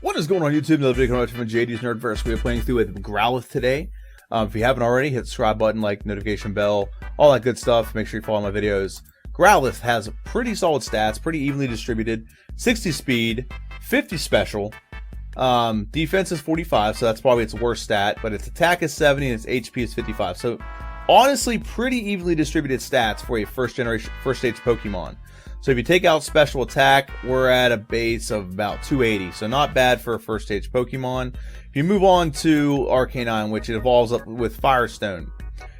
What is going on YouTube? Another video from JD's NerdVerse. We are playing through with Growlithe today. If you haven't already, hit the subscribe button, like, notification bell, all that good stuff. Make sure you follow my videos. Growlithe has pretty solid stats, pretty evenly distributed. 60 speed, 50 special. Defense is 45, so that's probably its worst stat. But its attack is 70 and its HP is 55. So honestly, pretty evenly distributed stats for a first stage Pokemon. So if you take out special attack, we're at a base of about 280. So not bad for a first stage Pokemon. If you move on to Arcanine, which it evolves up with Firestone,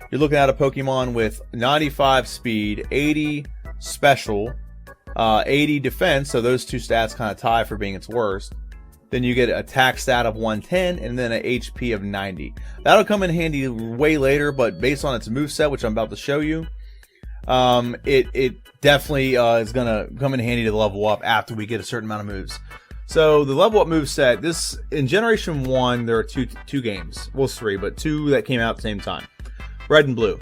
you're looking at a Pokemon with 95 speed, 80 special, 80 defense. So those two stats kind of tie for being its worst. Then you get an attack stat of 110 and then an HP of 90. That'll come in handy way later, but based on its moveset, which I'm about to show you, it definitely is gonna come in handy to level up after we get a certain amount of moves. So the level up move set, this in Generation 1 there are two games, well 3, but 2 that came out at the same time, Red and Blue.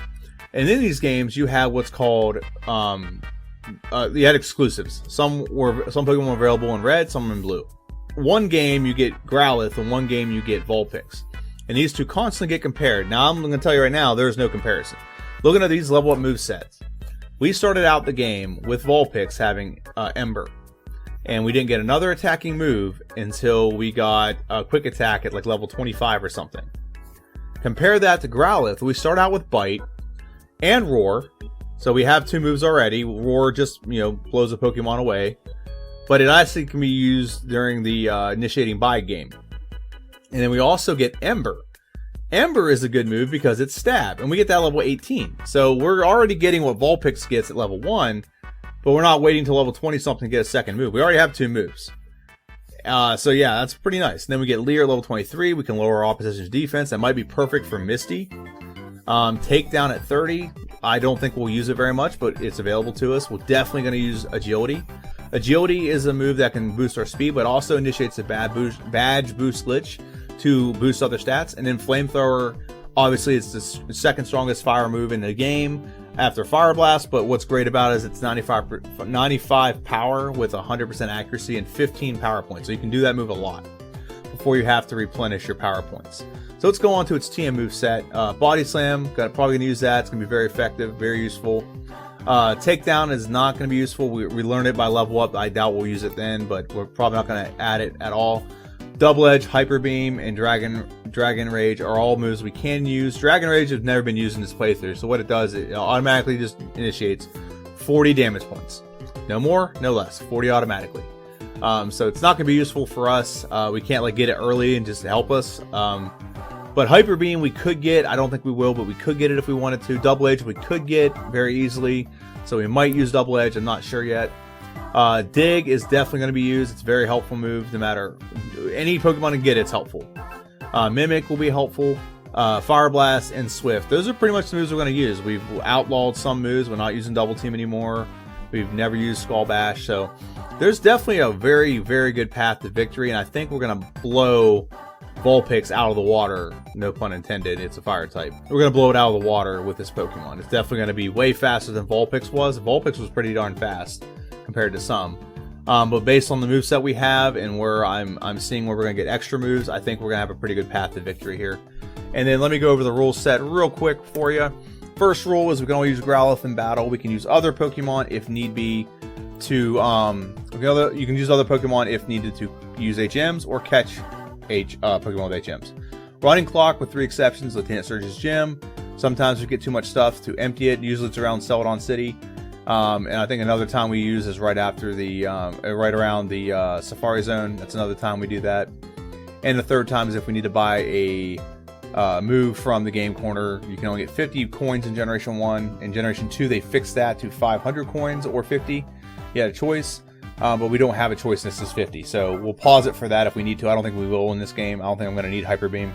And in these games you have what's called you had exclusives. Some Pokemon were available in Red, some in Blue. One game you get Growlithe and one game you get Vulpix, and these two constantly get compared. Now I'm going to tell you right now, there's no comparison. Looking at these level up move sets, we started out the game with Vulpix having Ember, and we didn't get another attacking move until we got a quick attack at like level 25 or something. Compare that to Growlithe. We start out with Bite and Roar, so we have 2 moves already. Roar just, blows a Pokemon away, but it actually can be used during the initiating Bite game. And then we also get Ember. Ember is a good move because it's Stab, and we get that level 18. So we're already getting what Vulpix gets at level 1, but we're not waiting till level 20 something to get a second move. We already have 2 moves. So yeah, that's pretty nice. And then we get Leer at level 23. We can lower our opposition's defense. That might be perfect for Misty. Takedown at 30. I don't think we'll use it very much, but it's available to us. We're definitely going to use Agility. Agility is a move that can boost our speed, but also initiates a badge boost glitch to boost other stats. And then Flamethrower, obviously it's the second strongest fire move in the game after Fire Blast, but what's great about it is it's 95 power with 100% accuracy and 15 power points. So you can do that move a lot before you have to replenish your power points. So let's go on to its TM move set. Body Slam, probably going to use that. It's going to be very effective, very useful. Takedown is not going to be useful. We learned it by level up. I doubt we'll use it then, but we're probably not going to add it at all. Double Edge, Hyper Beam, and Dragon Rage are all moves we can use. Dragon Rage has never been used in this playthrough, so what it does, it automatically just initiates 40 damage points. No more, no less. 40 automatically. So it's not going to be useful for us. We can't get it early and just help us. But Hyper Beam we could get. I don't think we will, but we could get it if we wanted to. Double Edge we could get very easily, so we might use Double Edge. I'm not sure yet. Dig is definitely going to be used. It's a very helpful move. No matter any Pokemon can get, it's helpful. Mimic will be helpful. Fire Blast and Swift. Those are pretty much the moves we're going to use. We've outlawed some moves. We're not using Double Team anymore. We've never used Skull Bash. So there's definitely a very, very good path to victory. And I think we're going to blow Vulpix out of the water. No pun intended. It's a fire type. We're going to blow it out of the water with this Pokemon. It's definitely going to be way faster than Vulpix was. Vulpix was pretty darn fast compared to some. But based on the moveset we have and where I'm seeing where we're going to get extra moves, I think we're going to have a pretty good path to victory here. And then let me go over the rule set real quick for you. First rule is we can only use Growlithe in battle. We can use other Pokemon if need be to you can use other Pokemon if needed to use HMs or catch Pokemon with HMs. Running clock with 3 exceptions: Lieutenant Surge's Gym. Sometimes we get too much stuff to empty it. Usually it's around Celadon City. And I think another time we use is right after the right around the Safari Zone. That's another time we do that. And the third time is if we need to buy a move from the game corner. You can only get 50 coins in Generation 1. In Generation 2 they fixed that to 500 coins or 50. You had a choice, but we don't have a choice. This is 50, so we'll pause it for that if we need to. I don't think we will in this game. I don't think I'm going to need Hyper Beam.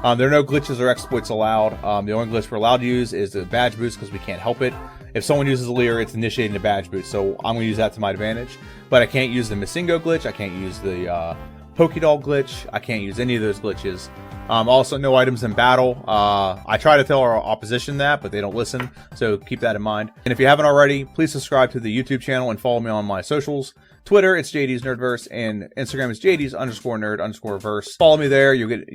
There are no glitches or exploits allowed. The only glitch we're allowed to use is the badge boost because we can't help it. If someone uses a Leer, it's initiating the badge boost, so I'm going to use that to my advantage. But I can't use the Missingo glitch. I can't use the Pokédoll glitch. I can't use any of those glitches. Also, no items in battle. I try to tell our opposition that, but they don't listen, so keep that in mind. And if you haven't already, please subscribe to the YouTube channel and follow me on my socials. Twitter, it's JD's NerdVerse, and Instagram is JD's_nerd_verse. Follow me there. You'll get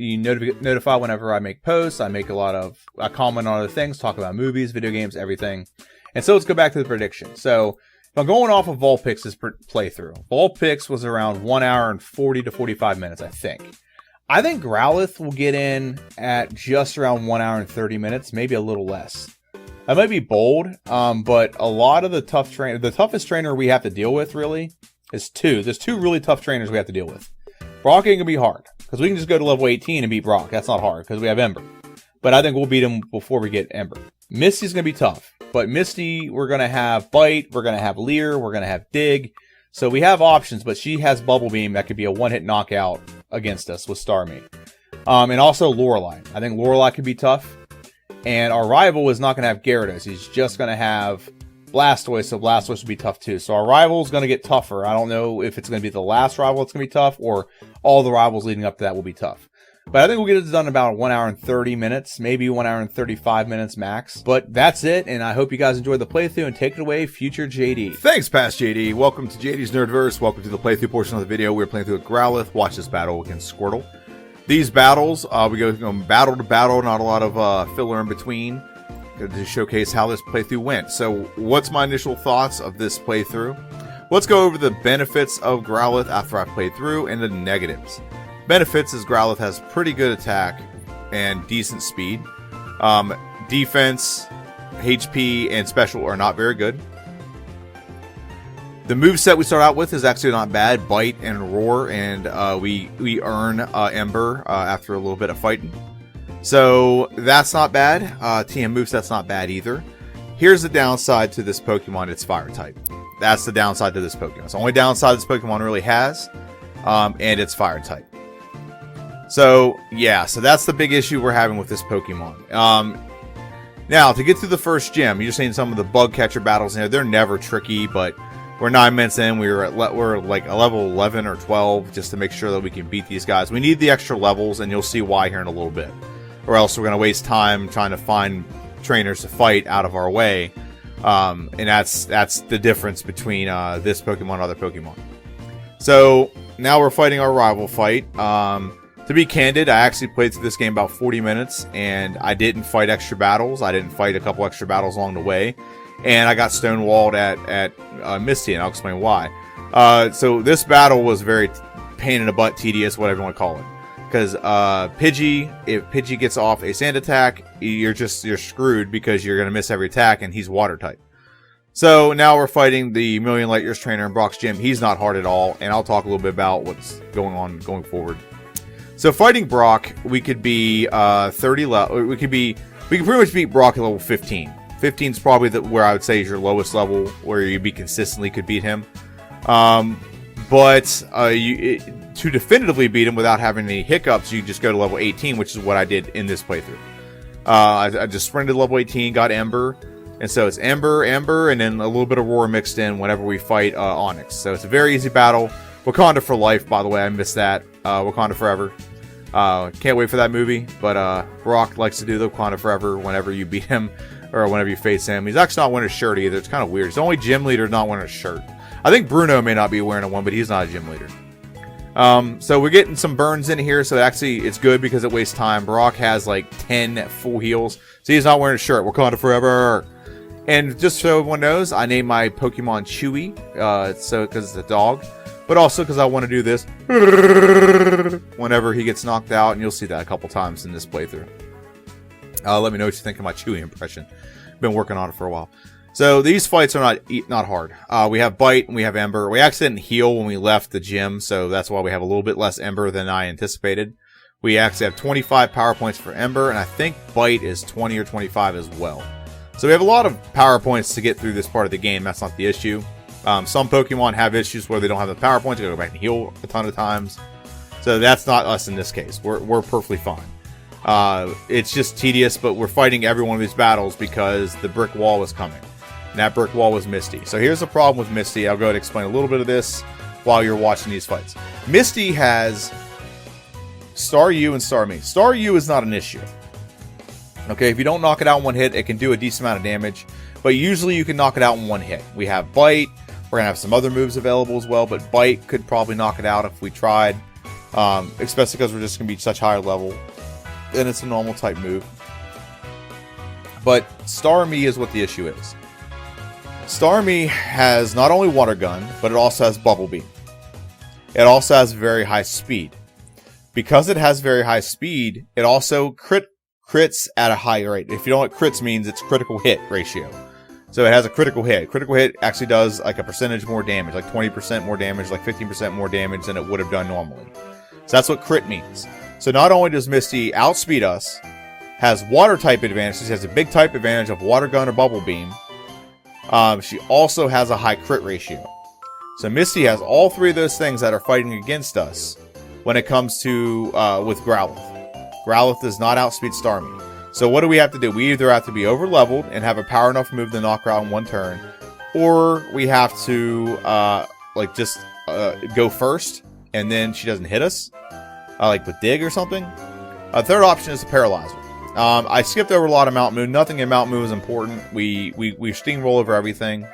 notified whenever I make posts. I comment on other things, talk about movies, video games, everything. And so let's go back to the prediction. So if I'm going off of Vulpix's playthrough, Vulpix was around 1 hour and 40 to 45 minutes, I think. I think Growlithe will get in at just around 1 hour and 30 minutes, maybe a little less. I might be bold, but a lot of the toughest trainer we have to deal with really is two. There's two really tough trainers we have to deal with. Brock ain't gonna be hard, because we can just go to level 18 and beat Brock. That's not hard, because we have Ember. But I think we'll beat him before we get Ember. Misty's gonna be tough, but Misty, we're gonna have Bite, we're gonna have Leer, we're gonna have Dig. So we have options, but she has Bubble Beam that could be a one-hit knockout against us with Starmie. And also Lorelei. I think Lorelei could be tough. And our rival is not going to have Gyarados. He's just going to have Blastoise, so Blastoise will be tough too. So our rival is going to get tougher. I don't know if it's going to be the last rival that's going to be tough, or all the rivals leading up to that will be tough. But I think we'll get it done in about 1 hour and 30 minutes, maybe 1 hour and 35 minutes max. But that's it, and I hope you guys enjoyed the playthrough, and take it away, future JD. Thanks, past JD. Welcome to JD's NerdVerse. Welcome to the playthrough portion of the video. We're playing through with Growlithe. Watch this battle against Squirtle. These battles, we go from battle to battle, not a lot of filler in between, to showcase how this playthrough went. So what's my initial thoughts of this playthrough? Let's go over the benefits of Growlithe after I played through, and the negatives. Benefits is Growlithe has pretty good attack and decent speed. Defense, HP, and special are not very good. The moveset we start out with is actually not bad. Bite and Roar, and we earn Ember after a little bit of fighting. So that's not bad. TM moveset's not bad either. Here's the downside to this Pokemon, it's Fire type. That's the downside to this Pokemon. It's the only downside this Pokemon really has, and it's Fire type. So, yeah, so that's the big issue we're having with this Pokemon. Now, to get through the first gym, you're seeing some of the bug catcher battles in there. They're never tricky, but we're 9 minutes in. We're like a level 11 or 12 just to make sure that we can beat these guys. We need the extra levels, and you'll see why here in a little bit. Or else we're going to waste time trying to find trainers to fight out of our way. And that's the difference between this Pokemon and other Pokemon. So, now we're fighting our rival fight. To be candid, I actually played through this game about 40 minutes, and I didn't fight extra battles. I didn't fight a couple extra battles along the way, and I got stonewalled at Misty, and I'll explain why. So this battle was very pain in the butt, tedious, whatever you want to call it. Because Pidgey, if Pidgey gets off a sand attack, you're screwed because you're going to miss every attack, and he's water type. So now we're fighting the Million Light Years trainer in Brock's gym. He's not hard at all, and I'll talk a little bit about what's going on going forward. So fighting Brock, we could be 30 level. We could pretty much beat Brock at level 15. 15 is probably where I would say is your lowest level, where you consistently could beat him. But to definitively beat him without having any hiccups, you just go to level 18, which is what I did in this playthrough. I just sprinted level 18, got Ember, and so it's Ember, and then a little bit of Roar mixed in whenever we fight Onix. So it's a very easy battle. Wakanda for life, by the way. I missed that. Wakanda forever. Can't wait for that movie, but Brock likes to do the Wakanda forever whenever you beat him or whenever you face him. He's actually not wearing a shirt either. It's kind of weird. He's the only gym leader not wearing a shirt. I think Bruno may not be wearing one, but he's not a gym leader. So we're getting some burns in here, so actually it's good because it wastes time. Brock has like 10 full heals, so he's not wearing a shirt. Wakanda forever. And just so everyone knows, I named my Pokemon Chewy, because it's a dog. But also because I want to do this whenever he gets knocked out, and you'll see that a couple times in this playthrough. Let me know what you think of my Chewy impression. Been working on it for a while. So these fights are not hard. We have Bite and we have Ember. We actually didn't heal when we left the gym, so that's why we have a little bit less Ember than I anticipated. We actually have 25 power points for Ember, and I think Bite is 20 or 25 as well. So we have a lot of power points to get through this part of the game. That's not the issue. Some Pokemon have issues where they don't have the power points. They go back and heal a ton of times. So that's not us in this case. We're perfectly fine. It's just tedious, but we're fighting every one of these battles because the brick wall is coming. And that brick wall was Misty. So here's the problem with Misty. I'll go ahead and explain a little bit of this while you're watching these fights. Misty has Star U and Star Me. Star U is not an issue. Okay, if you don't knock it out in one hit, it can do a decent amount of damage. But usually you can knock it out in one hit. We have Bite. We're going to have some other moves available as well. But Bite could probably knock it out if we tried. Especially because we're just going to be such higher level. And it's a normal type move. But Star Me is what the issue is. Star Me has not only Water Gun, but it also has Bubble Beam. It also has very high speed. Because it has very high speed, it also crits at a high rate. If you know what crits means, it's critical hit ratio. So it has a critical hit. Critical hit actually does like a percentage more damage, like 20% more damage, like 15% more damage than it would have done normally. So that's what crit means. So not only does Misty outspeed us, has water type advantage, she has a big type advantage of Water Gun or Bubble Beam. She also has a high crit ratio. So Misty has all three of those things that are fighting against us when it comes to with Growlithe. Growlithe does not outspeed Starmie. So what do we have to do? We either have to be over leveled and have a power enough move to knock her out in one turn, or we have to go first and then she doesn't hit us, like with Dig or something. Third option is to paralyze her. I skipped over a lot of Mount Moon. Nothing in Mount Moon is important. We steamroll over everything.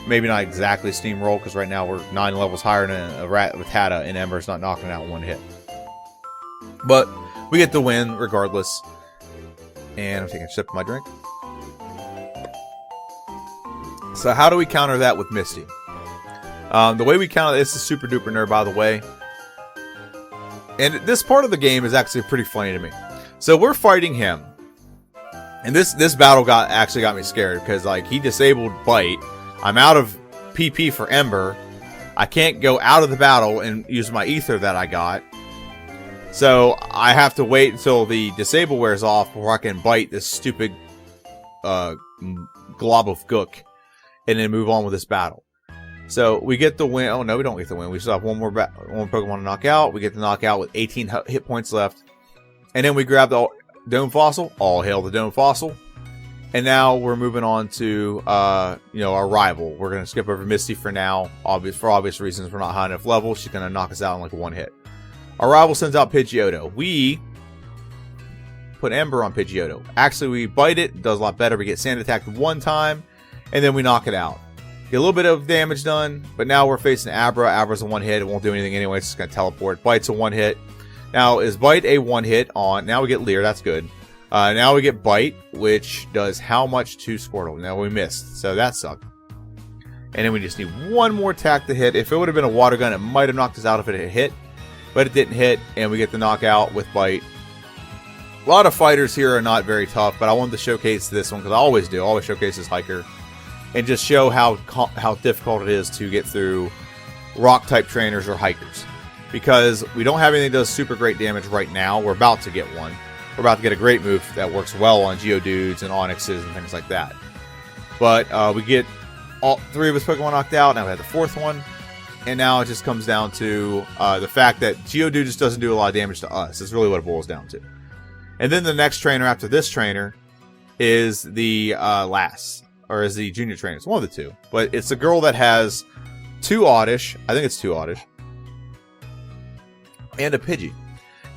Maybe not exactly steamroll, because right now we're 9 levels higher than a rat with Hada, and Ember's not knocking out one hit. But we get the win regardless. And I'm taking a sip of my drink. So how do we counter that with Misty? The way we counter this is super duper nerd, by the way. And this part of the game is actually pretty funny to me. So we're fighting him. And this battle actually got me scared, because like he disabled Bite. I'm out of PP for Ember. I can't go out of the battle and use my ether that I got. So I have to wait until the disable wears off before I can bite this stupid glob of gook and then move on with this battle. So we get the win. Oh no, we don't get the win. We still have one Pokemon to knock out. We get the knockout with 18 hit points left. And then we grab the Dome Fossil. All hail the Dome Fossil. And now we're moving on to our rival. We're going to skip over Misty for now. For obvious reasons, we're not high enough level. She's going to knock us out in like one hit. Our rival sends out Pidgeotto. We put Ember on Pidgeotto. Actually, we bite it. Does a lot better. We get Sand attacked one time. And then we knock it out. Get a little bit of damage done. But now we're facing Abra. Abra's a one hit. It won't do anything anyway. It's just going to teleport. Bite's a one hit. Now, is Bite a one hit on... Now we get Leer. That's good. Now we get Bite, which does how much to Squirtle? Now we missed. So that sucked. And then we just need one more attack to hit. If it would have been a Water Gun, it might have knocked us out if it had hit. But it didn't hit, and we get the knockout with Bite. A lot of fighters here are not very tough, but I wanted to showcase this one, because I always do. I always showcase this Hiker. And just show how difficult it is to get through Rock-type trainers or Hikers. Because we don't have anything that does super great damage right now. We're about to get one. We're about to get a great move that works well on Geodudes and Onyxes and things like that. But we get all three of his Pokemon knocked out. Now we have the fourth one. And now it just comes down to the fact that Geodude just doesn't do a lot of damage to us. That's really what it boils down to. And then the next trainer after this trainer is the is the junior trainer. It's one of the two. But it's a girl that has 2 Oddish. I think it's 2 Oddish. And a Pidgey.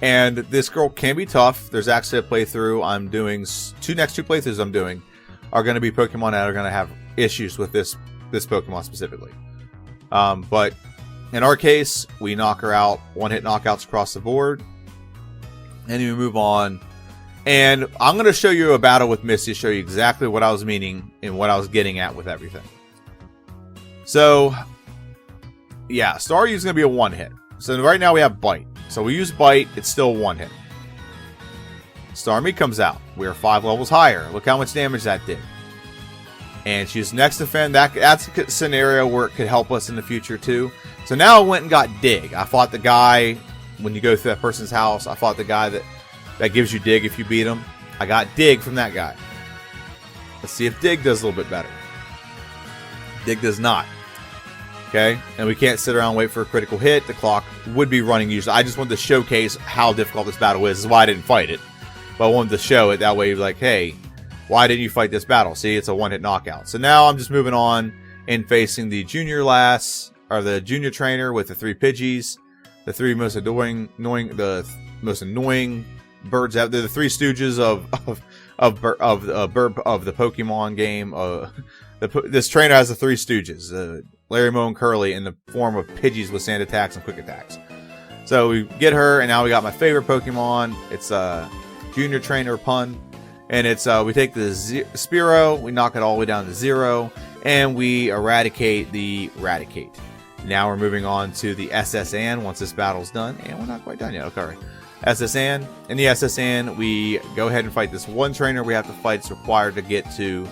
And this girl can be tough. There's actually a playthrough I'm doing. Next two playthroughs I'm doing are going to be Pokemon that are going to have issues with this Pokemon specifically. But in our case, we knock her out. One-hit knockouts across the board. And then we move on. And I'm going to show you a battle with Misty to show you exactly what I was meaning and what I was getting at with everything. So, yeah, Staryu is going to be a one-hit. So right now we have Bite. So we use Bite. It's still one hit. Starmie comes out. We are 5 levels higher. Look how much damage that did. And she's next to Finn. That's a scenario where it could help us in the future too. So now I went and got Dig. I fought the guy, when you go through that person's house, I fought the guy that gives you Dig if you beat him. I got Dig from that guy. Let's see if Dig does a little bit better. Dig does not. Okay, and we can't sit around and wait for a critical hit. The clock would be running usually. I just wanted to showcase how difficult this battle is. This is why I didn't fight it. But I wanted to show it. That way, like, hey, why didn't you fight this battle? See, it's a one-hit knockout. So now I'm just moving on and facing the junior lass. are the junior trainer with the 3 Pidgeys, the 3 most annoying birds out. They're the 3 stooges of the Pokemon game. This trainer has the 3 stooges, Larry, Moe, and Curly, in the form of Pidgeys with sand attacks and quick attacks. So we get her, and now we got my favorite Pokemon. It's junior trainer Pun, and it's we take the Spearow, we knock it all the way down to 0, and we eradicate the Raticate. Now we're moving on to the SSN once this battle's done, and we're not quite done yet. Okay, SSN. In the SSN, we go ahead and fight this one trainer we have to fight. It's required to get to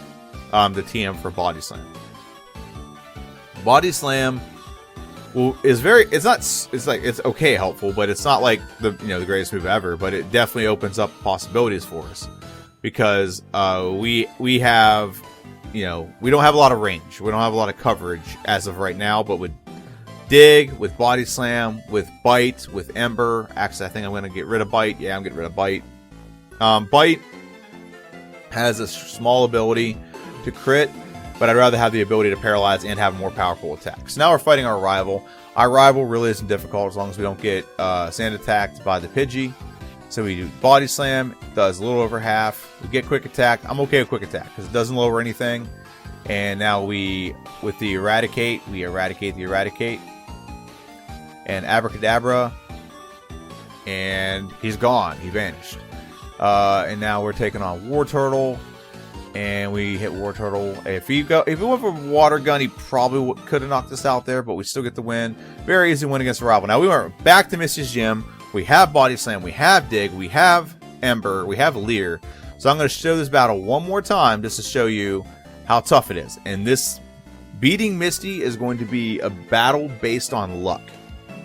the TM for Body Slam. Body Slam it's okay helpful, but it's not like the greatest move ever, but it definitely opens up possibilities for us, because we have, we don't have a lot of range, we don't have a lot of coverage as of right now, but with Dig, with Body Slam, with Bite, with Ember, actually I think I'm going to get rid of Bite. Yeah, I'm getting rid of Bite. Bite has a small ability to crit, but I'd rather have the ability to paralyze and have more powerful attacks. So now we're fighting our rival. Our rival really isn't difficult as long as we don't get sand attacked by the Pidgey. So we do Body Slam, does a little over half. We get Quick Attack. I'm okay with Quick Attack because it doesn't lower anything. And now with the Eradicate, we eradicate the Eradicate. And Abracadabra. And he's gone. He vanished. And now we're taking on War Turtle. And we hit War Turtle. If he went for Water Gun, he probably could have knocked us out there, but we still get the win. Very easy win against a rival. Now we went back to Misty's Gym. We have Body Slam, we have Dig, we have Ember, we have Leer. So I'm going to show this battle one more time just to show you how tough it is. And this beating Misty is going to be a battle based on luck.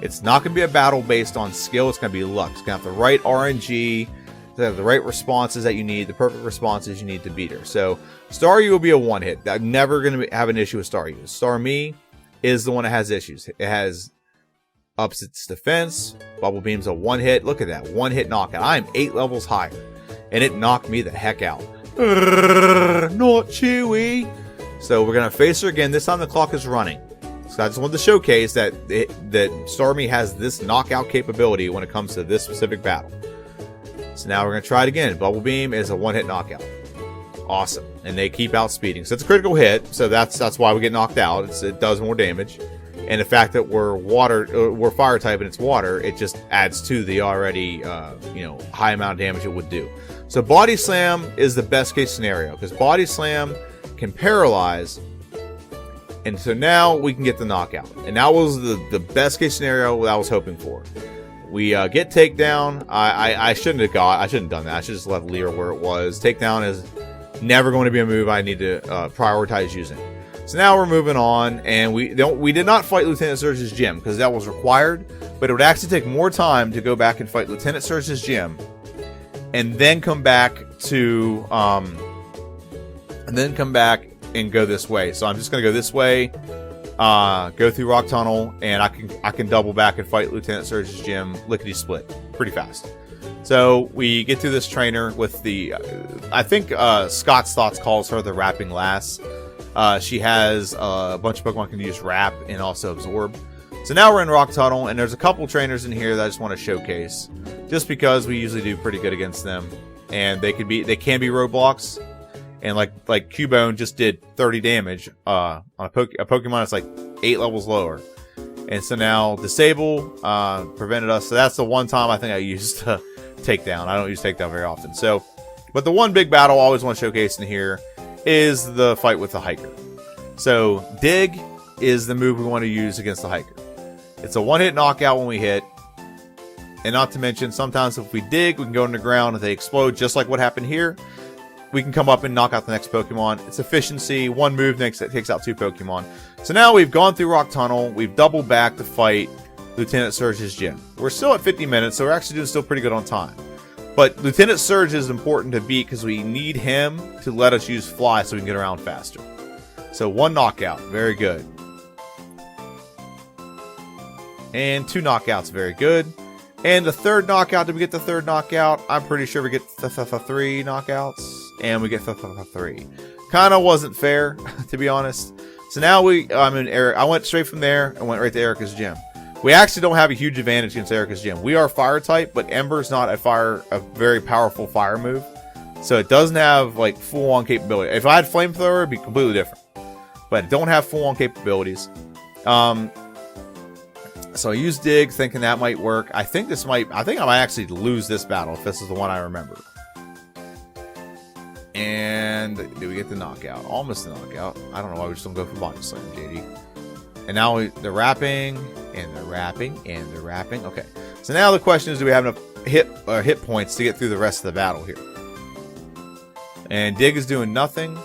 It's not going to be a battle based on skill. It's going to be luck. It's going to have the right RNG. To have the right responses that you need, the perfect responses you need to beat her. So Staryu will be a one hit. I'm never going to have an issue with Staryu. Starmie is the one that has issues. It has ups its defense. Bubble Beam's a one hit. Look at that, one hit knockout. I'm 8 levels higher, and it knocked me the heck out. Not Chewy. So we're going to face her again. This time the clock is running. So I just wanted to showcase that Starmie has this knockout capability when it comes to this specific battle. So now we're going to try it again. Bubble Beam is a one-hit knockout. Awesome. And they keep outspeeding. So it's a critical hit. So that's why we get knocked out. It does more damage. And the fact that we're fire type and it's water, it just adds to the already high amount of damage it would do. So Body Slam is the best case scenario, because Body Slam can paralyze. And so now we can get the knockout. And that was the best case scenario that I was hoping for. We get takedown. I shouldn't have done that. I should just left Leer where it was. Takedown is never going to be a move I need to prioritize using. So now we're moving on, and we did not fight Lieutenant Surge's gym because that was required, but it would actually take more time to go back and fight Lieutenant Surge's gym, and then come back to and go this way. So I'm just gonna go this way. Go through Rock Tunnel, and I can double back and fight Lieutenant Surge's gym lickety split pretty fast. So we get through this trainer with the I think Scott's Thoughts calls her the Wrapping Lass. She has a bunch of Pokemon can use Wrap and also Absorb. So now we're in Rock Tunnel, and there's a couple trainers in here that I just want to showcase, just because we usually do pretty good against them, and they can be roadblocks. And like Cubone just did 30 damage on a Pokemon that's like 8 levels lower. And so now Disable prevented us. So that's the one time I think I used Takedown. I don't use Takedown very often. So, but the one big battle I always want to showcase in here is the fight with the Hiker. So Dig is the move we want to use against the Hiker. It's a one-hit knockout when we hit. And not to mention, sometimes if we dig, we can go underground and they explode just like what happened here. We can come up and knock out the next Pokemon. It's efficiency. One move takes out 2 Pokemon. So now we've gone through Rock Tunnel. We've doubled back to fight Lieutenant Surge's gym. We're still at 50 minutes, so we're actually doing still pretty good on time. But Lieutenant Surge is important to beat because we need him to let us use Fly so we can get around faster. So 1 knockout. Very good. And 2 knockouts. Very good. And the 3rd knockout, did we get the 3rd knockout? I'm pretty sure we get 3 knockouts. And we get 3. Kind of wasn't fair, to be honest. So now I'm in Eric. I went straight from there and went right to Erica's gym. We actually don't have a huge advantage against Erica's gym. We are fire type, but Ember's not a very powerful fire move. So it doesn't have like full-on capability. If I had flamethrower, it'd be completely different. But I don't have full-on capabilities. So I used dig, thinking that might work. I think I might actually lose this battle if this is the one I remember. And do we get the knockout? Almost the knockout. I don't know why we just don't go for body slam, JD. And now they're wrapping, and they're wrapping, and they're wrapping. Okay. So now the question is, do we have enough hit points to get through the rest of the battle here? And dig is doing nothing.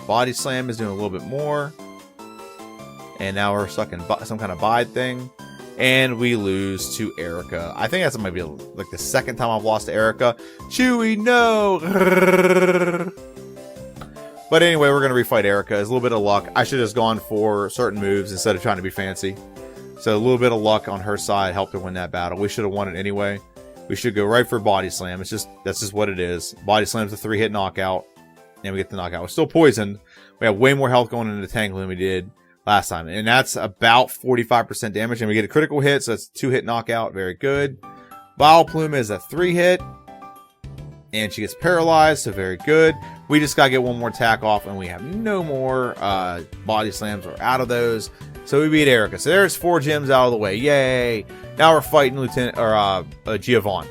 Body slam is doing a little bit more. And now we're stuck in some kind of bide thing. And we lose to Erica. I think that's might be like the second time I've lost to Erica. Chewy, no! But anyway, we're going to refight Erica. It's a little bit of luck. I should have just gone for certain moves instead of trying to be fancy. So a little bit of luck on her side helped her win that battle. We should have won it anyway. We should go right for body slam. That's just what it is. Body slam's a 3-hit knockout. And we get the knockout. We're still poisoned. We have way more health going into the tangle than we did last time. And that's about 45% damage. And we get a critical hit, so it's a 2-hit knockout. Very good. Vile Plume is a 3-hit. And she gets paralyzed, so very good. We just gotta get one more attack off, and we have no more body slams. We're out of those. So we beat Erica. So there's 4 gyms out of the way. Yay! Now we're fighting Giovanni.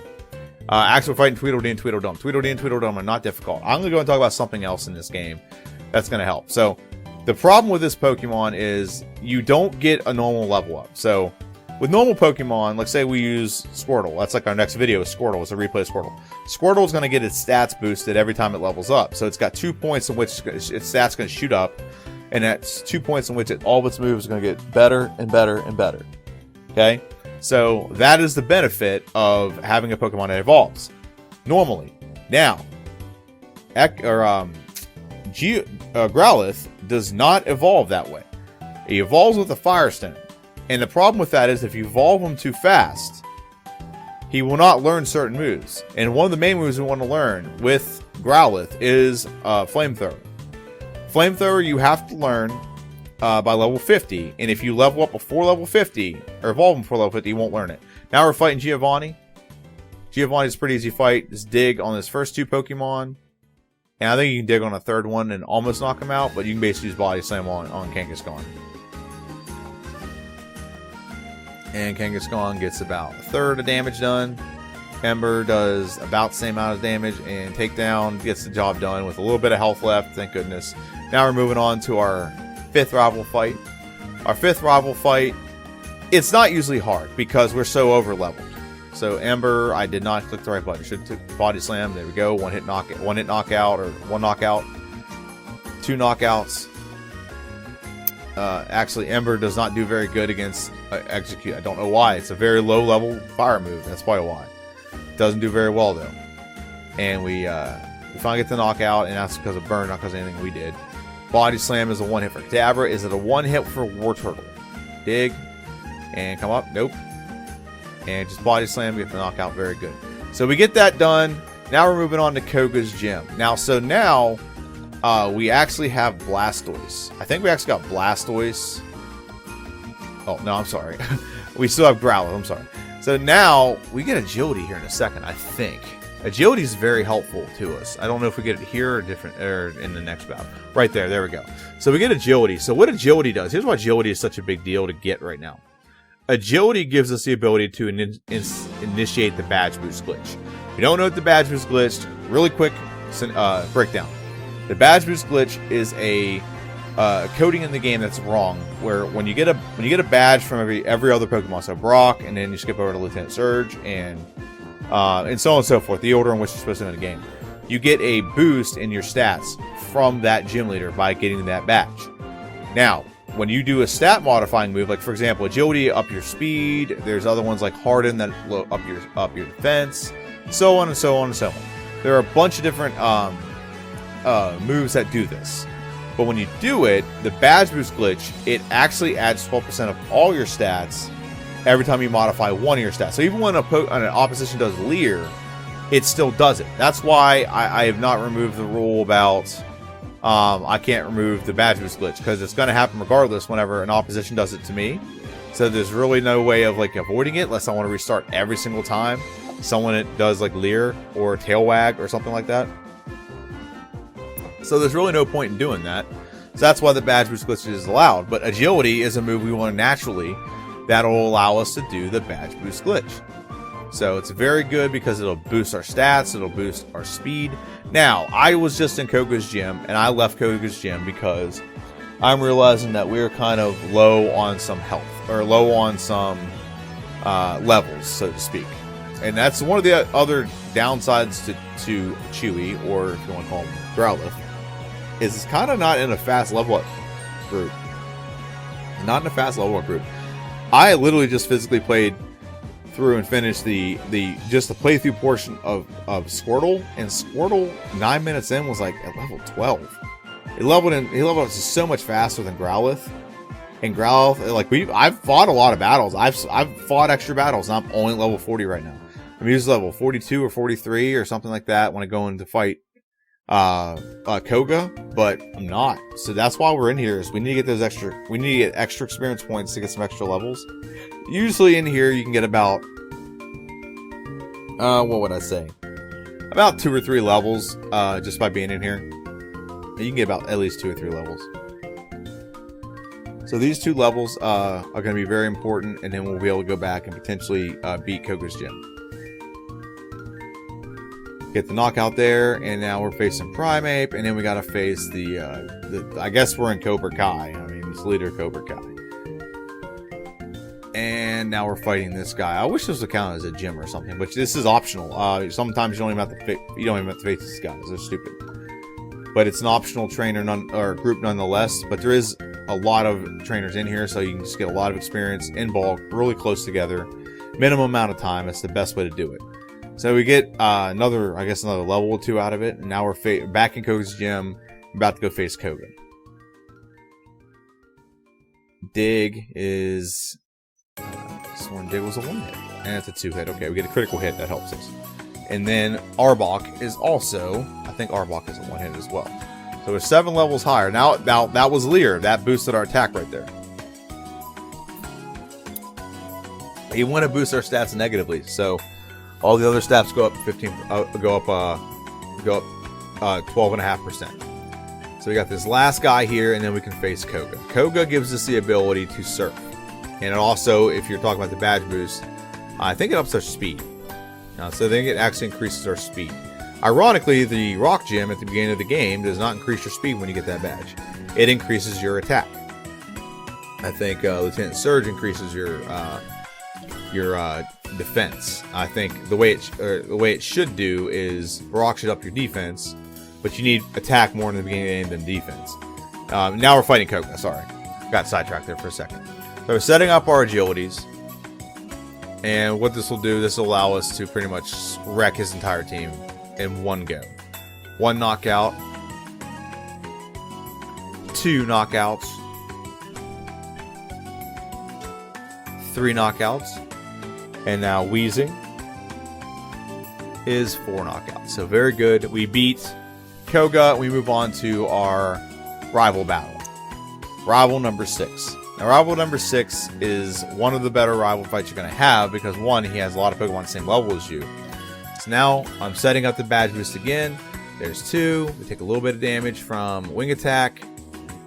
Actually, we're fighting Tweedledee and Tweedledum. Tweedledee and Tweedledum are not difficult. I'm gonna go and talk about something else in this game that's gonna help. So the problem with this Pokemon is you don't get a normal level up. So with normal Pokemon, let's say we use Squirtle. That's like our next video is Squirtle. It's a replay of Squirtle. Squirtle is going to get its stats boosted every time it levels up. So it's got 2 points in which its stats going to shoot up. And that's 2 points in which all of its moves are going to get better and better and better. Okay? So that is the benefit of having a Pokemon that evolves. Normally. Now, Growlithe does not evolve that way. It evolves with a Firestone. And the problem with that is if you evolve him too fast, he will not learn certain moves. And one of the main moves we want to learn with Growlithe is Flamethrower. Flamethrower you have to learn by level 50. And if you level up before level 50, or evolve him before level 50, you won't learn it. Now we're fighting Giovanni. Giovanni's a pretty easy fight. Just dig on his first 2 Pokemon. And I think you can dig on a third one and almost knock him out. But you can basically use Body Slam on Kangaskhan. And Kangaskhan gets about a third of damage done. Ember does about the same amount of damage. And Takedown gets the job done with a little bit of health left. Thank goodness. Now we're moving on to our 5th rival fight. Our 5th rival fight, it's not usually hard because we're so over leveled. So Ember, I did not click the right button. Should have Body Slam. There we go. One hit knockout or 1 knockout. 2 knockouts. Actually, Ember does not do very good against Execute. I don't know why. It's a very low-level fire move. That's probably why. Doesn't do very well, though. And we finally get the knockout, and that's because of burn, not because of anything we did. Body Slam is a 1-hit for Kadabra. Is it a 1-hit for Wartortle? Dig. And come up. Nope. And just Body Slam, get the knockout. Very good. So we get that done. Now we're moving on to Koga's gym. Now, we actually have Blastoise. I think we actually got Blastoise. Oh, no, I'm sorry. We still have Growlithe. I'm sorry. So now we get Agility here in a second, I think. Agility is very helpful to us. I don't know if we get it here or in the next battle. Right there. There we go. So we get Agility. So what Agility does, here's why Agility is such a big deal to get right now. Agility gives us the ability to initiate the Badge Boost glitch. If you don't know what the Badge Boost glitch, really quick breakdown. The Badge Boost glitch is a coding in the game that's wrong, where when you get a badge from every other Pokemon, so Brock, and then you skip over to Lieutenant Surge, and so on and so forth, the order in which you're supposed to win the game, you get a boost in your stats from that gym leader by getting that badge. Now, when you do a stat modifying move, like for example, Agility up your speed, there's other ones like Harden that up your defense, so on and so on and so on. There are a bunch of different moves that do this. But when you do it, the Badge Boost glitch, it actually adds 12% of all your stats every time you modify one of your stats. So even when an opposition does Leer, it still does it. That's why I have not removed the rule about I can't remove the badge boost glitch because it's going to happen regardless whenever an opposition does it to me. So there's really no way of like avoiding it unless I want to restart every single time someone does like Leer or Tail Wag or something like that. So there's really no point in doing that. So that's why the badge boost glitch is allowed. But agility is a move we want naturally that'll allow us to do the badge boost glitch. So it's very good because it'll boost our stats, it'll boost our speed. Now, I was just in Koga's gym, and I left Koga's gym because I'm realizing that we're kind of low on some health, or low on some levels, so to speak. And that's one of the other downsides to Chewy, or if you want to call him Growlithe, is it's kind of not in a fast level up group. Not in a fast level up group. I literally just physically played through and finished the playthrough portion of Squirtle, and Squirtle 9 minutes in was like at level 12. He leveled up so much faster than Growlithe. And Growlithe, like I've fought a lot of battles. I've fought extra battles, and I'm only level 40 right now. I'm usually level 42 or 43 or something like that when I go in to fight Koga, but I'm not. So that's why we're in here. Is we need to get extra experience points to get some extra levels. Usually in here you can get about what would I say? About 2 or 3 levels just by being in here. You can get about at least 2 or 3 levels. So these 2 levels are going to be very important, and then we'll be able to go back and potentially beat Koga's gym. Get the knockout there, and now we're facing Primeape, and then we got to face the I guess we're in Cobra Kai. I mean, it's leader Cobra Kai. And now we're fighting this guy. I wish this would count as a gym or something, but this is optional. Sometimes you don't even have to face these guys. They're stupid. But it's an optional trainer or group nonetheless. But there is a lot of trainers in here, so you can just get a lot of experience in bulk, really close together, minimum amount of time. That's the best way to do it. So we get another level or 2 out of it, and now we're back in Koga's gym, about to go face Koga. Dig is. Sworn Dig was a 1-hit, and it's a 2-hit. Okay, we get a critical hit, that helps us. And then Arbok is also, I think Arbok is a 1-hit as well. So we're 7 levels higher. Now that was Leer. That boosted our attack right there. You want to boost our stats negatively, so all the other stats go up 12.5%. So we got this last guy here, and then we can face Koga. Koga gives us the ability to surf. And it also, if you're talking about the badge boost, I think it ups our speed. So I think it actually increases our speed. Ironically, the Rock Gym at the beginning of the game does not increase your speed when you get that badge. It increases your attack. I think Lieutenant Surge increases your defense. I think the way it should do is Rock should up your defense, but you need attack more in the beginning of the game than defense. Now we're fighting Koga. Sorry, got sidetracked there for a second. So we're setting up our agilities, and what this will do, this will allow us to pretty much wreck his entire team in one go. 1 knockout, 2 knockouts, 3 knockouts, and now Wheezing is 4 knockouts. So very good. We beat Koga. We move on to our rival battle. Rival number 6. Now, rival number 6 is one of the better rival fights you're going to have because, 1, he has a lot of Pokemon the same level as you. So now I'm setting up the badge boost again. There's 2. We take a little bit of damage from Wing Attack.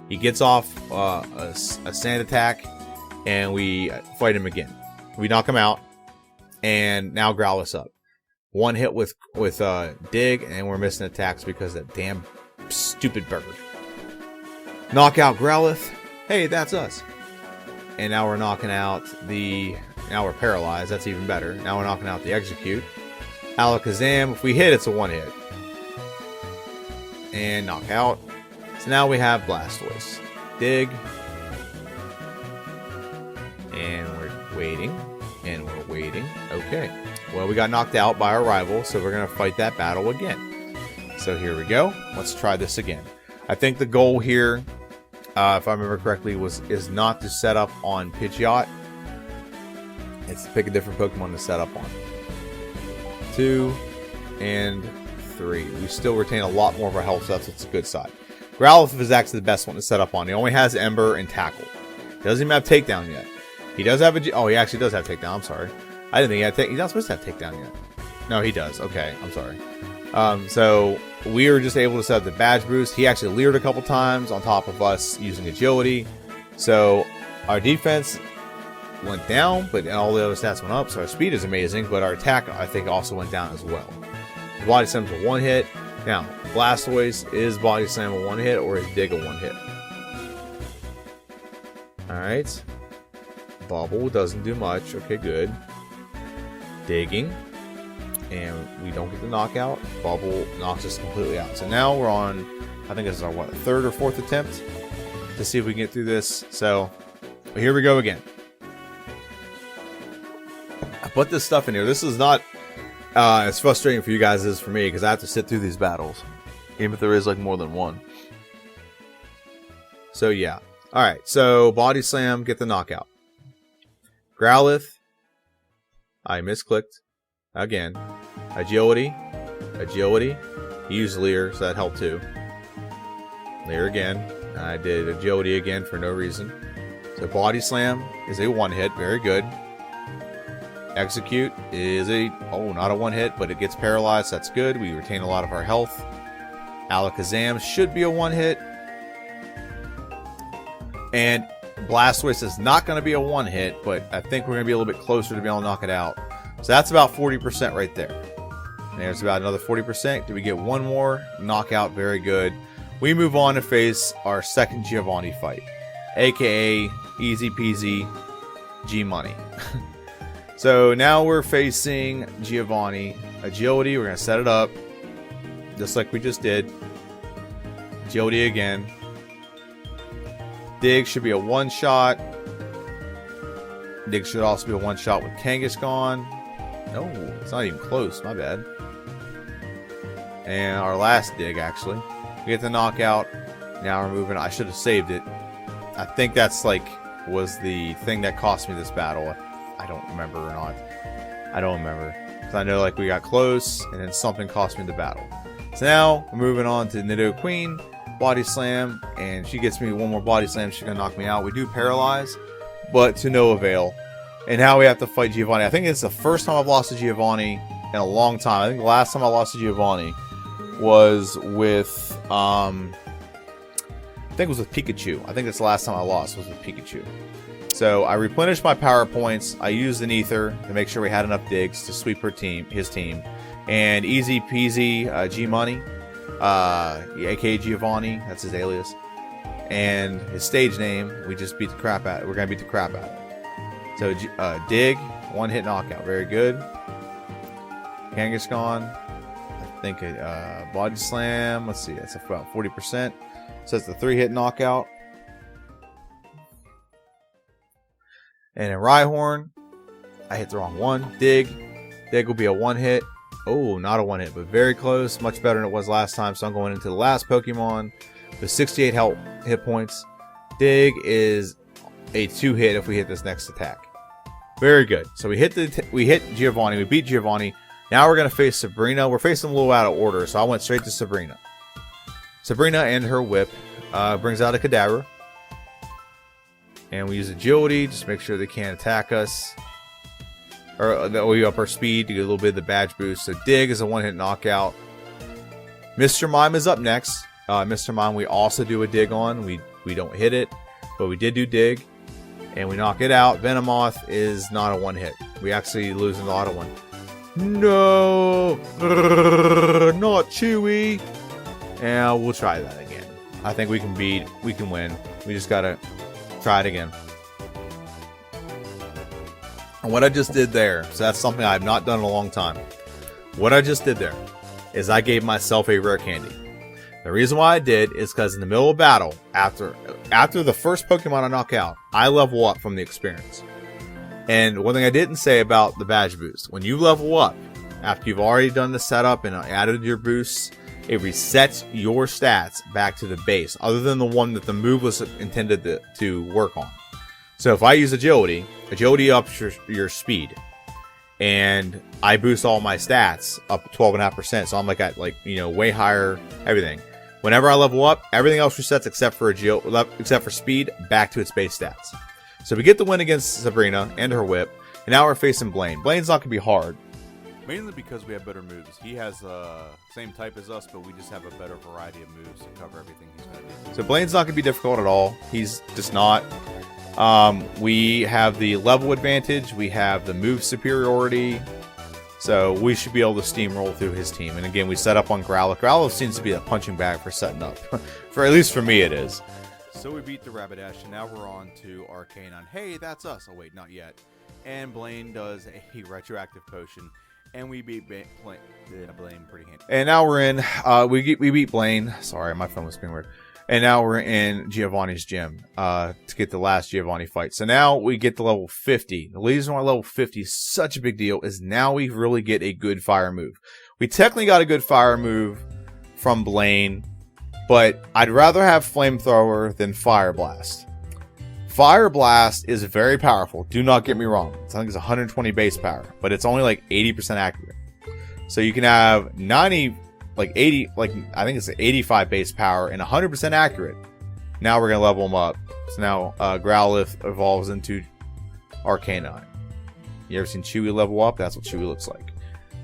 He gets off a Sand Attack, and we fight him again. We knock him out, and now Growlithe's up. 1 hit with Dig, and we're missing attacks because of that damn stupid bird. Knock out Growlithe. Hey, that's us. And now we're knocking out now we're paralyzed. That's even better. Now we're knocking out the Execute. Alakazam, if we hit, it's a 1-hit. And knock out. So now we have Blastoise. Dig. And we're waiting. And we're waiting. Okay. Well, we got knocked out by our rival, so we're going to fight that battle again. So here we go. Let's try this again. I think the goal here, if I remember correctly, is not to set up on Pidgeot. It's to pick a different Pokemon to set up on. 2 and 3. We still retain a lot more of our health, so that's a good side. Growlithe is actually the best one to set up on. He only has Ember and Tackle. He doesn't even have Takedown yet. He does have a... Oh, he actually does have Takedown. I'm sorry. I didn't think he had Takedown. He's not supposed to have Takedown yet. No, he does. Okay, I'm sorry. So we were just able to set up the badge boost. He actually leered a couple times on top of us using agility. So our defense went down, but all the other stats went up. So our speed is amazing, but our attack, I think, also went down as well. The body slam's a one hit. Now, Blastoise, is body slam a one hit or is Dig a one hit? Alright. Bubble doesn't do much. Okay, good. Digging. And we don't get the knockout. Bubble knocks us completely out. So now we're on, I think this is our, what, third or fourth attempt to see if we can get through this. So, here we go again. I put this stuff in here. This is not as frustrating for you guys as for me because I have to sit through these battles. Even if there is like more than one. So, yeah. Alright, so body slam, get the knockout. Growlithe. I misclicked. Again. Agility. Agility. He used Leer, so that helped too. Leer again. I did agility again for no reason. So body slam is a one hit. Very good. Execute is a... Oh, not a one hit, but it gets paralyzed. That's good. We retain a lot of our health. Alakazam should be a one hit. And Blastoise is not going to be a one hit, but I think we're going to be a little bit closer to be able to knock it out. So that's about 40% right there. And there's about another 40%. Do we get one more knockout? Very good. We move on to face our second Giovanni fight, aka easy peasy G-Money. So now we're facing Giovanni. Agility, we're going to set it up just like we just did. Agility again. Dig should be a one-shot. Dig should also be a one-shot with Kangaskhan. No, it's not even close. My bad. And our last dig, actually. We get the knockout. Now we're moving. I should have saved it. I think that's like was the thing that cost me this battle. I don't remember or not. I don't remember. Because I know like we got close and then something cost me the battle. So now we're moving on to Nido Queen. Body slam. And she gets me one more body slam. She's going to knock me out. We do paralyze. But to no avail. And now we have to fight Giovanni. I think it's the first time I've lost to Giovanni in a long time. I think the last time I lost to Giovanni was with, I think it was with Pikachu. I think that's the last time I lost was with Pikachu. So I replenished my power points. I used an ether to make sure we had enough digs to sweep his team. And easy peasy G-Money, aka Giovanni, that's his alias. And his stage name, we just beat the crap out of it. We're going to beat the crap out of it. So, Dig, one hit knockout. Very good. Kangaskhan, I think body slam. Let's see, that's about 40%. So it's the 3-hit knockout. And in Rhyhorn, I hit the wrong one. Dig will be a one hit. Oh, not a one hit, but very close. Much better than it was last time. So I'm going into the last Pokemon with 68 hit points. Dig is a 2-hit if we hit this next attack. Very good. So we hit Giovanni. We beat Giovanni. Now we're going to face Sabrina. We're facing a little out of order, so I went straight to Sabrina. Sabrina and her whip brings out a Kadabra. And we use agility just to make sure they can't attack us. Or we up our speed to get a little bit of the badge boost. So Dig is a one-hit knockout. Mr. Mime is up next. Mr. Mime we also do a dig on. We don't hit it, but we did do dig. And we knock it out. Venomoth is not a one hit. We actually lose an auto one. No! Not Chewy! And we'll try that again. I think we can win. We just gotta try it again. And what I just did there, so that's something I've not done in a long time. What I just did there is I gave myself a rare candy. The reason why I did is because in the middle of battle, after the first Pokemon I knock out, I level up from the experience. And one thing I didn't say about the badge boost, when you level up, after you've already done the setup and added your boosts, it resets your stats back to the base, other than the one that the move was intended to work on. So if I use agility ups your speed. And I boost all my stats up 12.5%, so I'm like at way higher everything. Whenever I level up, everything else resets except for speed back to its base stats. So we get the win against Sabrina and her whip, and now we're facing Blaine. Blaine's not going to be hard. Mainly because we have better moves. He has the same type as us, but we just have a better variety of moves to cover everything he's going to do. So Blaine's not going to be difficult at all. He's just not. We have the level advantage. We have the move superiority. So we should be able to steamroll through his team. And again, we set up on Growlithe. Growlithe seems to be a punching bag for setting up. At least for me, it is. So we beat the Rapidash, and now we're on to Arcanine. Hey, that's us. Oh, wait, not yet. And Blaine does a retroactive potion. And we beat Blaine pretty handy. And now we're in, we beat Blaine. Sorry, my phone was being weird. And now we're in Giovanni's gym to get the last Giovanni fight. So now we get to level 50. The reason why level 50 is such a big deal is now we really get a good fire move. We technically got a good fire move from Blaine, but I'd rather have Flamethrower than Fire Blast. Fire Blast is very powerful. Do not get me wrong. I think it's 120 base power, but it's only like 80% accurate. So you can have 90, like 80, like I think it's 85 base power and 100% accurate. Now we're going to level them up. So now Growlithe evolves into Arcanine. You ever seen Chewy level up? That's what Chewy looks like.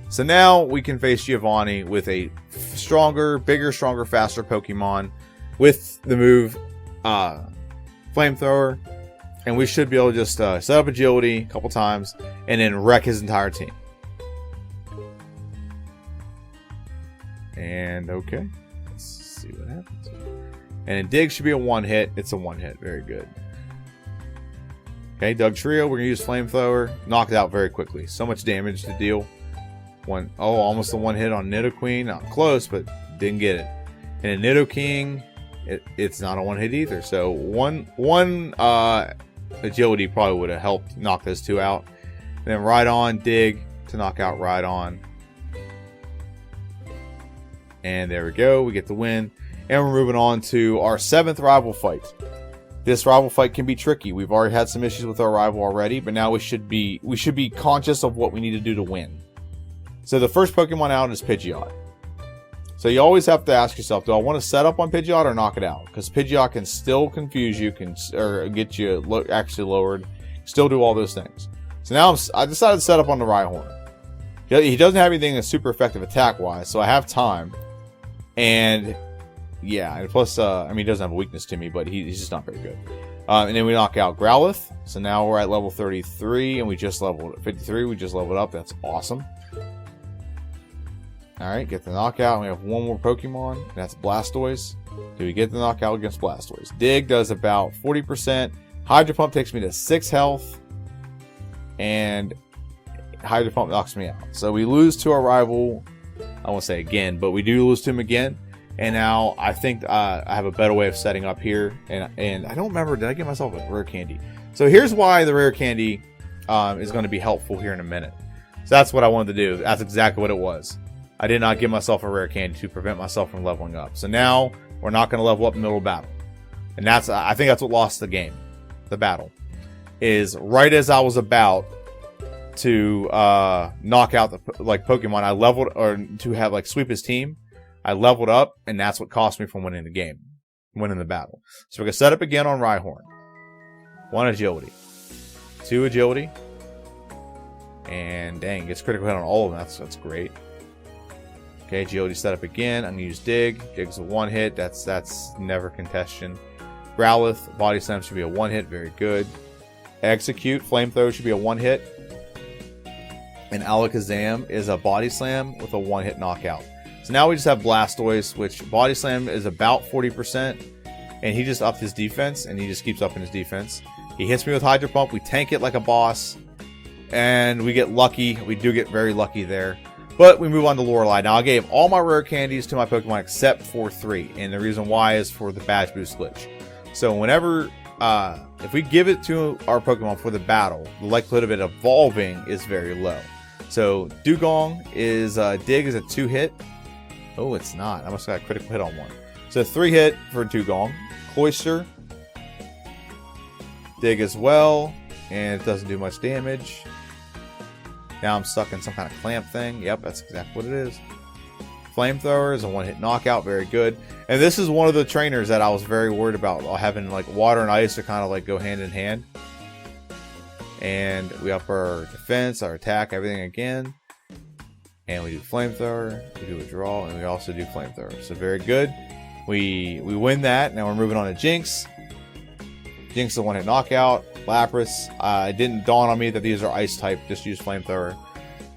So now we can face Giovanni with a stronger, bigger, stronger, faster Pokemon with the move Flamethrower, and we should be able to just set up agility a couple times and then wreck his entire team. And okay, let's see what happens. And then Dig should be a one hit. It's a one hit. Very good. Okay, Doug Trio. We're gonna use Flamethrower. Knock it out very quickly. So much damage to deal. Almost a one hit on Nidoqueen. Not close, but didn't get it. And a Nidoking. It's not a one hit either. So one agility probably would have helped knock those two out. And then Rhydon, Dig to knock out Rhydon. And there we go. We get the win. And we're moving on to our 7th rival fight. This rival fight can be tricky. We've already had some issues with our rival already, but now we should be conscious of what we need to do to win. So the first Pokemon out is Pidgeot. So you always have to ask yourself, do I want to set up on Pidgeot or knock it out? Because Pidgeot can still confuse you, or get you actually lowered, still do all those things. So now I decided to set up on the Rhyhorn. He doesn't have anything that's super effective attack-wise, so I have time. And yeah, and plus, I mean, he doesn't have a weakness to me, but he's just not very good. And then we knock out Growlithe. So now we're at level 33, and we just leveled 53. We just leveled up. That's awesome. Alright, get the knockout. We have one more Pokemon. That's Blastoise. Do we get the knockout against Blastoise? Dig does about 40%. Hydro Pump takes me to 6 health. And Hydro Pump knocks me out. So we lose to our rival. I won't say again, but we do lose to him again. And now I think I have a better way of setting up here. And I don't remember, did I get myself a rare candy? So here's why the rare candy is going to be helpful here in a minute. So that's what I wanted to do. That's exactly what it was. I did not give myself a rare candy to prevent myself from leveling up. So now we're not going to level up in the middle of battle. And I think that's what lost the game. The battle. Is right as I was about to knock out the Pokemon, I leveled, or to have sweep his team, I leveled up, and that's what cost me from winning the game. Winning the battle. So we're going to set up again on Rhyhorn. 1 agility. 2 agility. And dang, gets critical hit on all of them. That's great. Okay, agility set up again. I'm going to use Dig. Dig's a 1 hit. That's never contention. Growlithe, Body Slam should be a 1 hit. Very good. Execute, Flamethrower should be a 1 hit. And Alakazam is a Body Slam with a 1 hit knockout. So now we just have Blastoise, which Body Slam is about 40%. And he just upped his defense, and he just keeps upping his defense. He hits me with Hydro Pump. We tank it like a boss. And we get lucky. We do get very lucky there. But we move on to Lorelei. Now, I gave all my rare candies to my Pokemon except for 3. And the reason why is for the badge boost glitch. So whenever, if we give it to our Pokemon for the battle, the likelihood of it evolving is very low. So Dugong is, Dig is a 2 hit. Oh, it's not. I must have got a critical hit on 1. So 3 hit for Dugong. Cloyster. Dig as well. And it doesn't do much damage. Now I'm stuck in some kind of clamp thing. Yep, that's exactly what it is. Flamethrower is a one-hit knockout, very good. And this is one of the trainers that I was very worried about, having like water and ice to kind of like go hand in hand. And we up our defense, our attack, everything again. And we do Flamethrower, we do a draw, and we also do Flamethrower. So very good. We win that. Now we're moving on to Jinx. Jinx is a one-hit knockout. Lapras. It didn't dawn on me that these are ice type. Just use Flamethrower.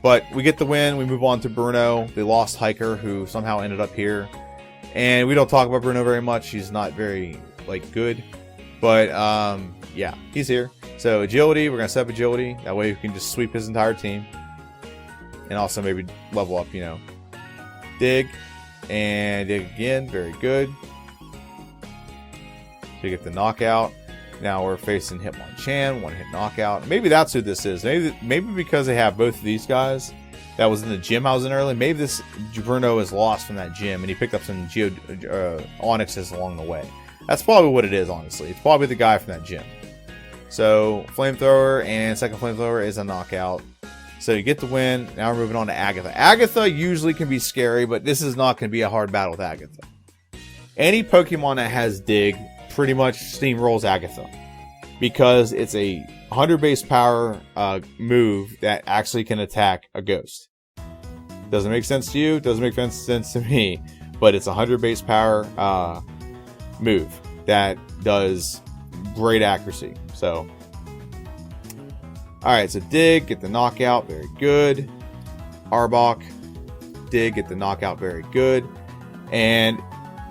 But we get the win. We move on to Bruno, the lost hiker who somehow ended up here. And we don't talk about Bruno very much. He's not very like good. But yeah, he's here. So agility, we're gonna set up agility. That way we can just sweep his entire team. And also maybe level up, you know. Dig. And dig again. Very good. So you get the knockout. Now we're facing Hitmonchan, one-hit knockout. Maybe that's who this is. Maybe because they have both of these guys that was in the gym I was in early. Maybe this Bruno is lost from that gym and he picked up some Onyxes along the way. That's probably what it is, honestly. It's probably the guy from that gym. So Flamethrower and second Flamethrower is a knockout. So you get the win. Now we're moving on to Agatha. Agatha usually can be scary, but this is not going to be a hard battle with Agatha. Any Pokemon that has Dig pretty much steamrolls Agatha, because it's a 100 base power move that actually can attack a ghost. Doesn't make sense to you, doesn't make sense to me, but it's a 100 base power move that does great accuracy. So alright, so Dig, get the knockout, very good. Arbok, Dig, get the knockout, very good. And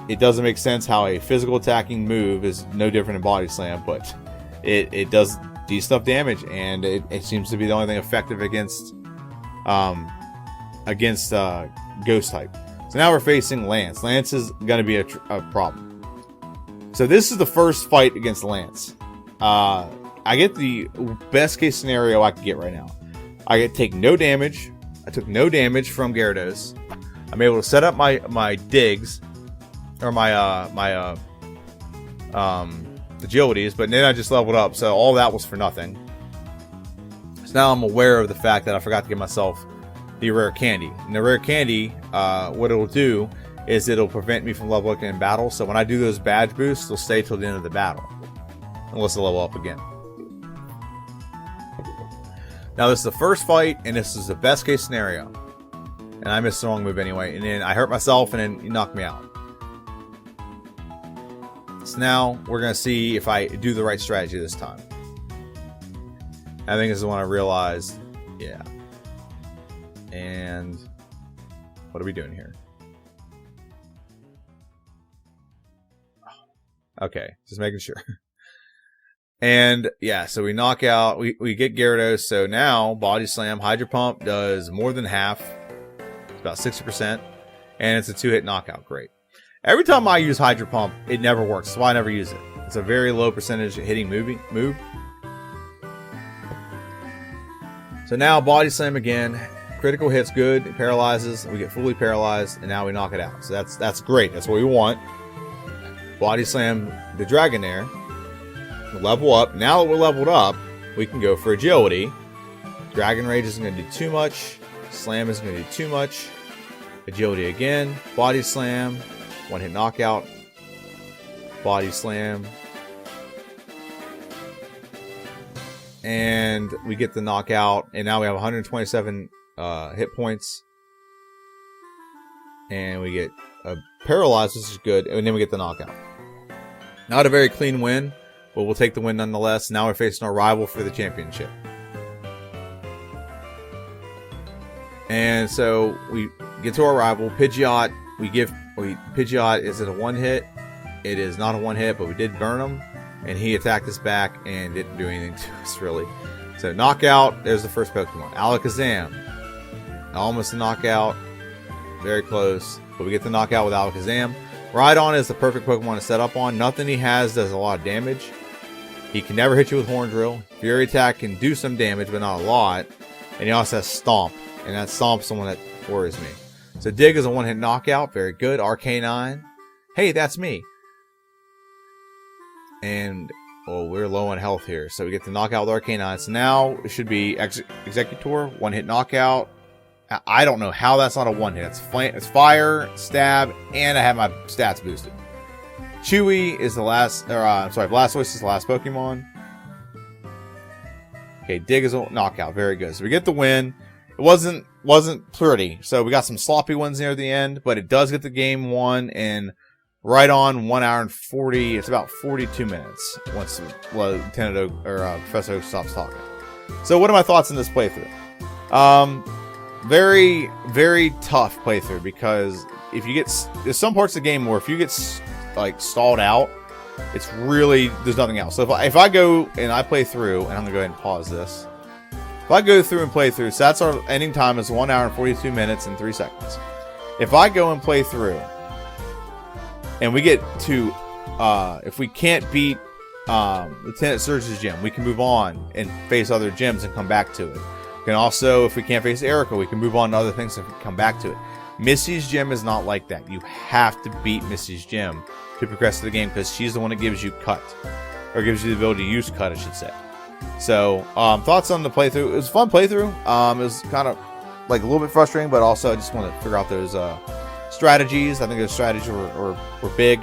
it doesn't make sense how a physical attacking move is no different than Body Slam, but it does D-stuff damage, and it seems to be the only thing effective against Ghost type. So now we're facing Lance. Lance is going to be a problem. So this is the first fight against Lance. I get the best case scenario I can get right now. I take no damage. I took no damage from Gyarados. I'm able to set up my digs, or my agilities, but then I just leveled up, so all that was for nothing. So now I'm aware of the fact that I forgot to give myself the rare candy. And the rare candy, what it'll do is it'll prevent me from leveling up in battle. So when I do those badge boosts, they'll stay till the end of the battle, unless I level up again. Now this is the first fight, and this is the best case scenario. And I missed the wrong move anyway, and then I hurt myself, and then he knocked me out. So now we're going to see if I do the right strategy this time. I think this is when I realized, yeah. And what are we doing here? Okay, just making sure. And yeah, so we knock out, we get Gyarados. So now Body Slam, Hydro Pump does more than half. It's about 60%. And it's a 2-hit knockout. Great. Every time I use Hydro Pump, it never works. That's why I never use it. It's a very low percentage hitting move. So now Body Slam again. Critical hits good. It paralyzes. We get fully paralyzed, and now we knock it out. So that's great. That's what we want. Body Slam the Dragonair. Level up. Now that we're leveled up, we can go for agility. Dragon Rage isn't going to do too much. Slam isn't going to do too much. Agility again. Body Slam. One-hit knockout. Body Slam. And we get the knockout. And now we have 127 hit points. And we get paralyzed, which is good. And then we get the knockout. Not a very clean win, but we'll take the win nonetheless. Now we're facing our rival for the championship. And so we get to our rival, Pidgeot. Pidgeot, is it a one-hit? It is not a one-hit, but we did burn him. And he attacked us back and didn't do anything to us, really. So knockout, there's the first Pokemon. Alakazam. Almost a knockout. Very close. But we get the knockout with Alakazam. Rhydon is the perfect Pokemon to set up on. Nothing he has does a lot of damage. He can never hit you with Horn Drill. Fury Attack can do some damage, but not a lot. And he also has Stomp. And that Stomp's the one that worries me. So Dig is a one-hit knockout. Very good. Arcanine. Hey, that's me. And, well, we're low on health here. So we get the knockout with Arcanine. So now it should be Executor. One-hit knockout. I don't know how that's not a one-hit. It's fire, stab, and I have my stats boosted. Chewy is the last, Blastoise is the last Pokemon. Okay, Dig is a knockout. Very good. So we get the win. It wasn't pretty. So we got some sloppy ones near the end, but it does get the game won in right on 1 hour and 40. It's about 42 minutes once Professor Oak stops talking. So what are my thoughts on this playthrough? Very, very tough playthrough because if you get, there's some parts of the game where if you get like stalled out, it's really, there's nothing else. So if I go and I play through, and I'm gonna go ahead and pause this. If I go through and play through, so that's our ending time is 1 hour and 42 minutes and 3 seconds. If I go and play through, and we get to, if we can't beat Lieutenant Surge's gym, we can move on and face other gyms and come back to it. We can also, if we can't face Erica, we can move on to other things and come back to it. Missy's gym is not like that. You have to beat Missy's gym to progress to the game because she's the one that gives you cut, or gives you the ability to use cut, I should say. So, thoughts on the playthrough? It was a fun playthrough. It was kind of like a little bit frustrating, but also I just want to figure out those strategies. I think those strategies were big.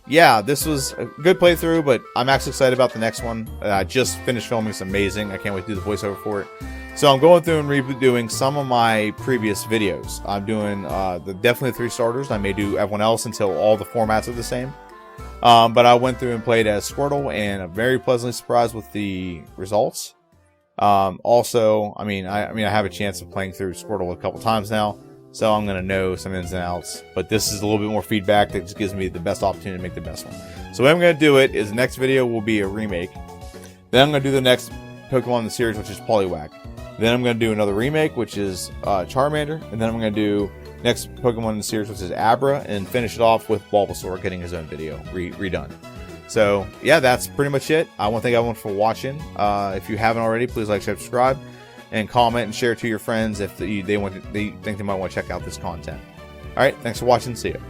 Yeah, this was a good playthrough, but I'm actually excited about the next one. I just finished filming. It's amazing. I can't wait to do the voiceover for it. So I'm going through and redoing some of my previous videos. I'm doing definitely 3 starters. I may do everyone else until all the formats are the same. But I went through and played as Squirtle, and I'm very pleasantly surprised with the results. Also, I have a chance of playing through Squirtle a couple times now, so I'm going to know some ins and outs. But this is a little bit more feedback that just gives me the best opportunity to make the best one. So the way I'm going to do it is the next video will be a remake. Then I'm going to do the next Pokemon in the series, which is Poliwag. Then I'm going to do another remake, which is Charmander. And then I'm going to do next Pokemon in the series, which is Abra. And finish it off with Bulbasaur getting his own video redone. So, yeah, that's pretty much it. I want to thank everyone for watching. If you haven't already, please like, share, subscribe. And comment and share to your friends if they think they might want to check out this content. Alright, thanks for watching. See you.